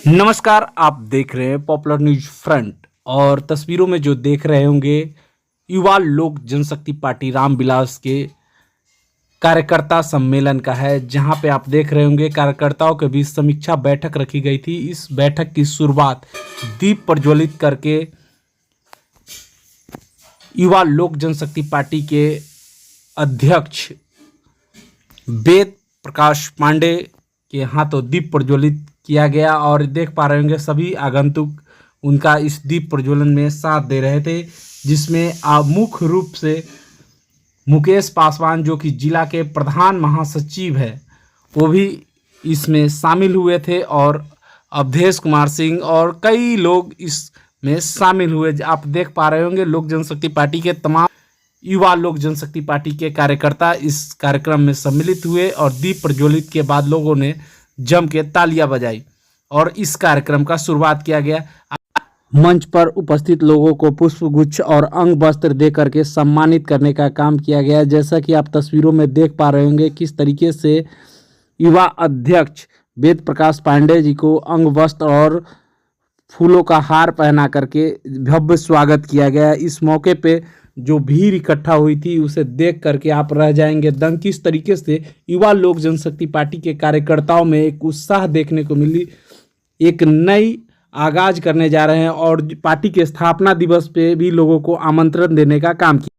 नमस्कार, आप देख रहे हैं पॉपुलर न्यूज फ्रंट और तस्वीरों में जो देख रहे होंगे युवा लोक जनशक्ति पार्टी रामविलास के कार्यकर्ता सम्मेलन का है, जहां पे आप देख रहे होंगे कार्यकर्ताओं के बीच समीक्षा बैठक रखी गई थी। इस बैठक की शुरुआत दीप प्रज्वलित करके युवा लोक जनशक्ति पार्टी के अध्यक्ष वेद प्रकाश पांडे के हाथों दीप प्रज्वलित किया गया और देख पा रहे होंगे सभी आगंतुक उनका इस दीप प्रज्वलन में साथ दे रहे थे, जिसमें मुख्य रूप से मुकेश पासवान जो कि जिला के प्रधान महासचिव है वो भी इसमें शामिल हुए थे और अवधेश कुमार सिंह और कई लोग इसमें शामिल हुए। आप देख पा रहे होंगे लोक जनशक्ति पार्टी के तमाम युवा लोक जनशक्ति पार्टी के कार्यकर्ता इस कार्यक्रम में सम्मिलित हुए और दीप प्रज्वलित के बाद लोगों ने जम के तालियां बजाई और इस कार्यक्रम का शुरुआत किया गया। मंच पर उपस्थित लोगों को पुष्पगुच्छ और अंग वस्त्र दे करके सम्मानित करने का काम किया गया। जैसा कि आप तस्वीरों में देख पा रहे होंगे किस तरीके से युवा अध्यक्ष वेद प्रकाश पांडे जी को अंग वस्त्र और फूलों का हार पहना करके भव्य स्वागत किया गया। इस मौके पे जो भीड़ इकट्ठा हुई थी उसे देख करके आप रह जाएंगे दंग। किस तरीके से युवा लोक जनशक्ति पार्टी के कार्यकर्ताओं में एक उत्साह देखने को मिली, एक नई आगाज करने जा रहे हैं और पार्टी के स्थापना दिवस पे भी लोगों को आमंत्रण देने का काम किया।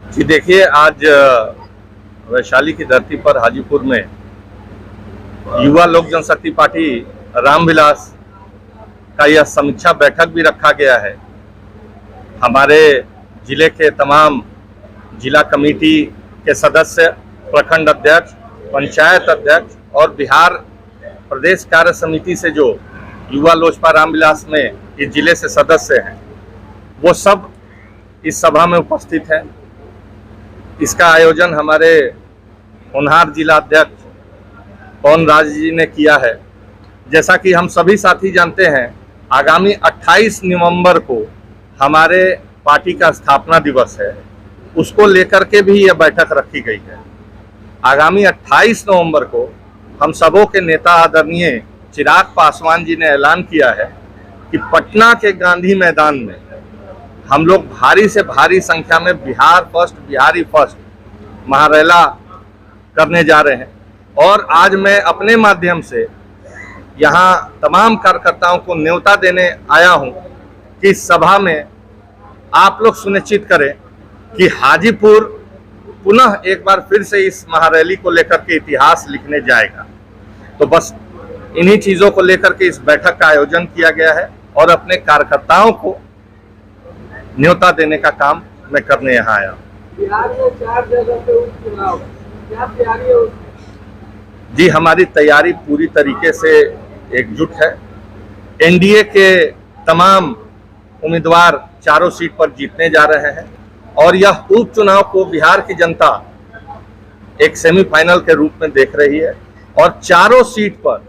जी देखिए, आज वैशाली की धरती पर हाजीपुर में युवा लोक जनशक्ति पार्टी रामविलास का यह समीक्षा बैठक भी रखा गया है। हमारे जिले के तमाम जिला कमेटी के सदस्य, प्रखंड अध्यक्ष, पंचायत अध्यक्ष और बिहार प्रदेश कार्य समिति से जो युवा लोजपा रामविलास में इस जिले से सदस्य हैं वो सब इस सभा में उपस्थित हैं। इसका आयोजन हमारे होनहार जिला अध्यक्ष पवन राज जी ने किया है। जैसा कि हम सभी साथी जानते हैं, आगामी 28 नवंबर को हमारे पार्टी का स्थापना दिवस है, उसको लेकर के भी यह बैठक रखी गई है। आगामी 28 नवंबर को हम सबों के नेता आदरणीय चिराग पासवान जी ने ऐलान किया है कि पटना के गांधी मैदान में हम लोग भारी से भारी संख्या में बिहार फर्स्ट, बिहारी फर्स्ट महारैला करने जा रहे हैं। और आज मैं अपने माध्यम से यहाँ तमाम कार्यकर्ताओं को न्योता देने आया हूँ कि इस सभा में आप लोग सुनिश्चित करें कि हाजीपुर पुनः एक बार फिर से इस महारैली को लेकर के इतिहास लिखने जाएगा। तो बस इन्हीं चीज़ों को लेकर के इस बैठक का आयोजन किया गया है और अपने कार्यकर्ताओं को न्योता देने का काम मैं करने यहाँ आया। बिहार में 4 जगह पे उपचुनाव, क्या तैयारी है उसकी? जी, हमारी तैयारी पूरी तरीके से एकजुट है। एनडीए के तमाम उम्मीदवार चारों सीट पर जीतने जा रहे हैं और यह उपचुनाव को बिहार की जनता एक सेमीफाइनल के रूप में देख रही है और चारों सीट पर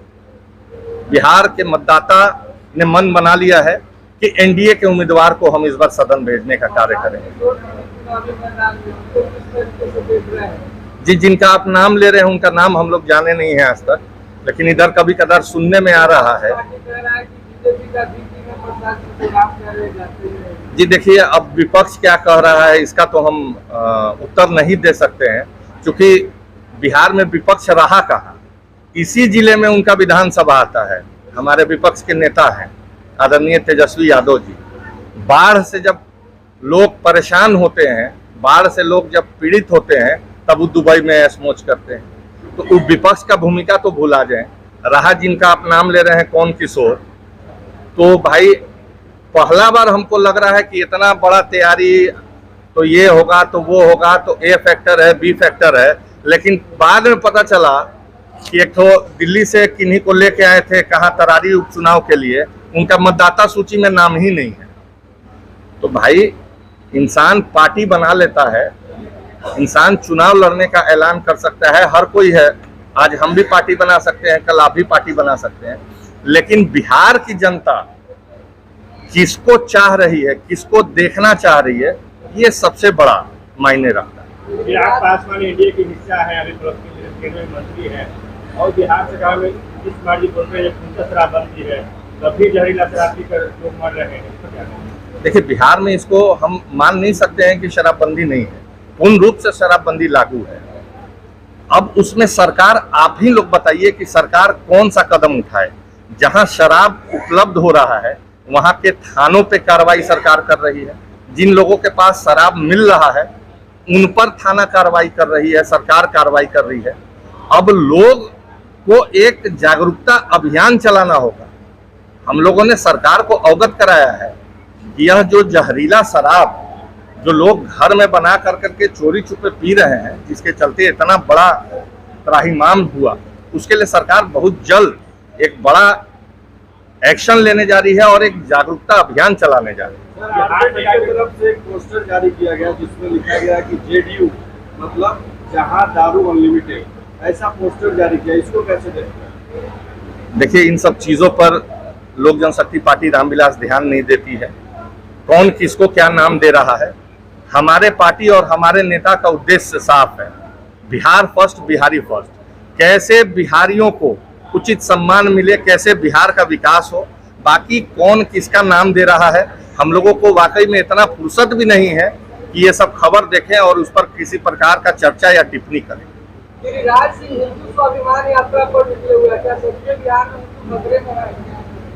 बिहार के मतदाता ने मन बना लिया है कि एनडीए के उम्मीदवार को हम इस बार सदन भेजने का कार्य करेंगे। जी, जिनका आप नाम ले रहे हैं उनका नाम हम लोग जाने नहीं है आज तक, लेकिन इधर कभी कदार सुनने में आ रहा है। जी देखिए, अब विपक्ष क्या कह रहा है इसका तो हम उत्तर नहीं दे सकते हैं, क्योंकि बिहार में विपक्ष रहा कहाँ। इसी जिले में उनका विधानसभा आता है। हमारे विपक्ष के नेता हैं आदरणीय तेजस्वी यादव जी। बाढ़ से जब लोग परेशान होते हैं, बाढ़ से लोग जब पीड़ित होते हैं, तब वो दुबई में ऐश मौज करते हैं। तो विपक्ष का भूमिका तो भूला जाए। रहा जिनका आप नाम ले रहे हैं कौन किशोर, तो भाई पहला बार हमको लग रहा है कि इतना बड़ा तैयारी, तो ये होगा तो वो होगा, तो ए फैक्टर है, बी फैक्टर है, लेकिन बाद में पता चला कि एक तो दिल्ली से किन्हीं को लेके आए थे कहाँ तरारी उपचुनाव के लिए, उनका मतदाता सूची में नाम ही नहीं है। तो भाई इंसान पार्टी बना लेता है, इंसान चुनाव लड़ने का ऐलान कर सकता है, हर कोई है। आज हम भी पार्टी बना सकते हैं, कल आप भी पार्टी बना सकते हैं, लेकिन बिहार की जनता किसको चाह रही है, किसको देखना चाह रही है, ये सबसे बड़ा मायने रखता है। चिराग पासवान एनडीए की हिस्सा है, अभी केंद्रीय मंत्री है, और बिहार सरकार में इस बार जी बोलते हैं पूर्ण शराबबंदी है, तभी जहरीला शराब पीकर लोग मर रहे हैं। देखिए, बिहार में इसको हम मान नहीं सकते हैं कि शराबबंदी नहीं है, पूर्ण रूप से शराबबंदी लागू है। अब उसमें सरकार, आप ही लोग बताइए कि सरकार कौन सा कदम उठाए। जहां शराब उपलब्ध हो रहा है वहां के थानों पे कार्रवाई सरकार कर रही है, जिन लोगों के पास शराब मिल रहा है उन पर थाना कार्रवाई कर रही है, सरकार कार्रवाई कर रही है। अब लोग को एक जागरूकता अभियान चलाना होगा। हम लोगों ने सरकार को अवगत कराया है कि यह जो जहरीला शराब जो लोग घर में बना करके चोरी छुपे पी रहे हैं, जिसके चलते इतना बड़ा त्राहिमाम हुआ, उसके लिए सरकार बहुत जल्द एक बड़ा एक्शन लेने जा रही है और एक जागरूकता अभियान चलाने जा रही है। आरजेडी की तरफ से एक पोस्टर जारी किया गया जिसमें लिखा गया कि जेडीयू मतलब जहां दारू अनलिमिटेड, ऐसा पोस्टर जारी किया, इसको कैसे देखते हैं? देखिए, इन सब चीजों पर लोक जनशक्ति पार्टी रामविलास ध्यान नहीं देती है। कौन किसको क्या नाम दे रहा है, हमारे पार्टी और हमारे नेता का उद्देश्य साफ है, बिहार फर्स्ट, बिहारी फर्स्ट। कैसे बिहारियों को उचित सम्मान मिले, कैसे बिहार का विकास हो, बाकी कौन किसका नाम दे रहा है, हम लोगों को वाकई में इतना फुर्सत भी नहीं है कि ये सब खबर देखें और उस पर किसी प्रकार का चर्चा या टिप्पणी करें। गिरिराज सिंह हिंदू स्वाभिमान यात्रा पर निकले हुए हैं, क्या सच्चे बिहार में हिंदू खतरे में है?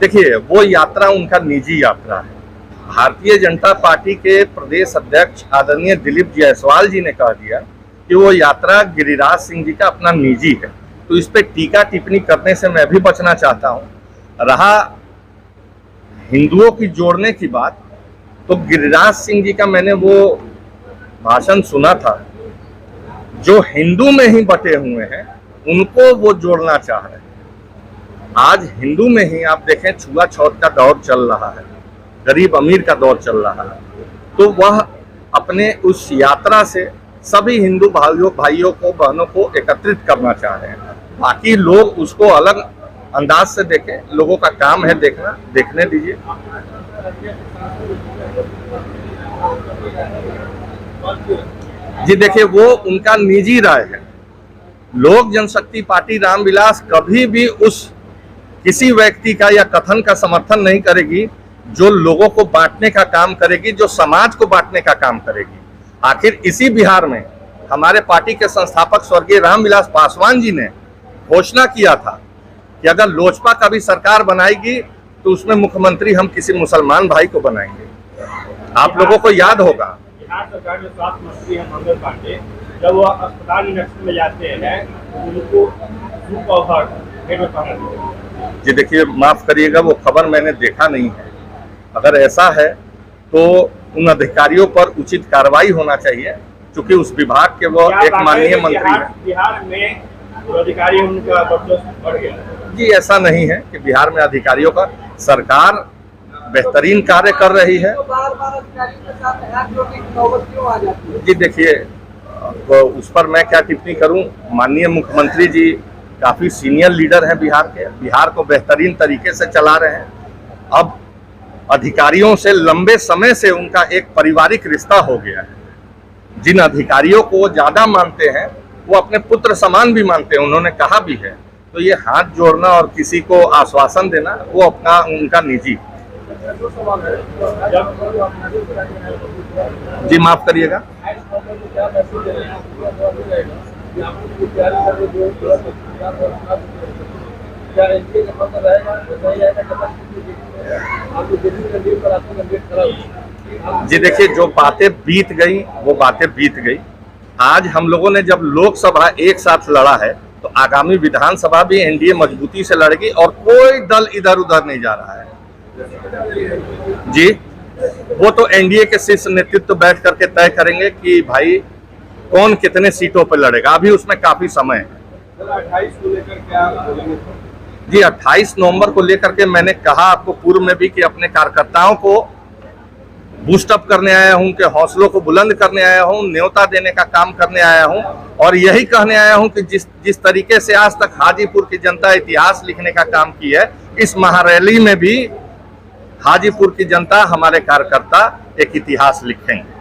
देखिए, वो यात्रा उनका निजी यात्रा है। भारतीय जनता पार्टी के प्रदेश अध्यक्ष आदरणीय दिलीप जायसवाल जी ने कह दिया कि वो यात्रा गिरिराज सिंह जी का अपना निजी है, तो इस पे टीका टिप्पणी करने से मैं भी बचना चाहता हूं। रहा हिंदुओं की जोड़ने की बात, तो गिरिराज सिंह जी का मैंने वो भाषण सुना था, जो हिंदू में ही बटे हुए हैं उनको वो जोड़ना चाह रहे हैं। आज हिंदू में ही आप देखें, छुआछूत का दौर चल रहा है, गरीब अमीर का दौर चल रहा है, तो वह अपने उस यात्रा से सभी हिंदू भाइयों को, बहनों को एकत्रित करना चाह रहे हैं। बाकी लोग उसको अलग अंदाज से देखें, लोगों का काम है देखना, देखने दीजिए। जी देखिए, वो उनका निजी राय है। लोक जनशक्ति पार्टी रामविलास कभी भी उस किसी व्यक्ति का या कथन का समर्थन नहीं करेगी जो लोगों को बांटने का काम करेगी, जो समाज को बांटने का काम करेगी। आखिर इसी बिहार में हमारे पार्टी के संस्थापक स्वर्गीय रामविलास पासवान जी ने घोषणा किया था कि अगर लोजपा का भी सरकार बनाएगी तो उसमें मुख्यमंत्री हम किसी मुसलमान भाई को बनाएंगे। आप लोगों को याद होगा, बिहार सरकार में स्वास्थ्य मंत्री हैं मंगल पांडे, जब वो अस्पताल निरीक्षण में जाते हैं उनको जी देखिए, माफ करिएगा, वो खबर मैंने देखा नहीं है। अगर ऐसा है तो उन अधिकारियों पर उचित कार्रवाई होना चाहिए, क्योंकि उस विभाग के वो एक माननीय मंत्री हैं। बिहार में जो अधिकारी उनका वर्चस्व बढ़ गया। जी ऐसा नहीं है कि बिहार में अधिकारियों का, सरकार बेहतरीन कार्य कर रही है। तो बार-बार अधिकारियों के साथ हैक जोड़ने की नौबत क्यों आ जाती है? जी देखिए, तो उस पर मैं क्या टिप्पणी करूं। माननीय मुख्यमंत्री जी काफी सीनियर लीडर हैं बिहार के, बिहार को बेहतरीन तरीके से चला रहे हैं। अब अधिकारियों से लंबे समय से उनका एक पारिवारिक रिश्ता हो गया है। जिन अधिकारियों को ज्यादा मानते हैं वो अपने पुत्र समान भी मानते हैं, उन्होंने कहा भी है। तो ये हाथ जोड़ना और किसी को आश्वासन देना वो अपना उनका निजी। जी माफ करिएगा। जी देखिए, जो बातें बीत गई वो बातें बीत गई। आज हम लोगों ने जब लोकसभा एक साथ लड़ा है तो आगामी विधानसभा भी एनडीए मजबूती से लड़ेगी और कोई दल इधर उधर नहीं जा रहा है। जी वो तो एनडीए के शीर्ष नेतृत्व बैठ करके तय करेंगे कि भाई कौन कितने सीटों पर लड़ेगा, अभी उसमें काफी समय है। 28 को लेकर क्या बोलेंगे? जी 28 नवंबर को लेकर के मैंने कहा आपको पूर्व में भी कि अपने कार्यकर्ताओं को बूस्ट अप करने आया हूं, उनके हौसलों को बुलंद करने आया हूं, न्योता देने का काम करने आया हूं और यही कहने आया हूं कि जिस तरीके से आज तक हाजीपुर की जनता इतिहास लिखने का काम की है, इस महारैली में भी हाजीपुर की जनता, हमारे कार्यकर्ता एक इतिहास लिखेंगे।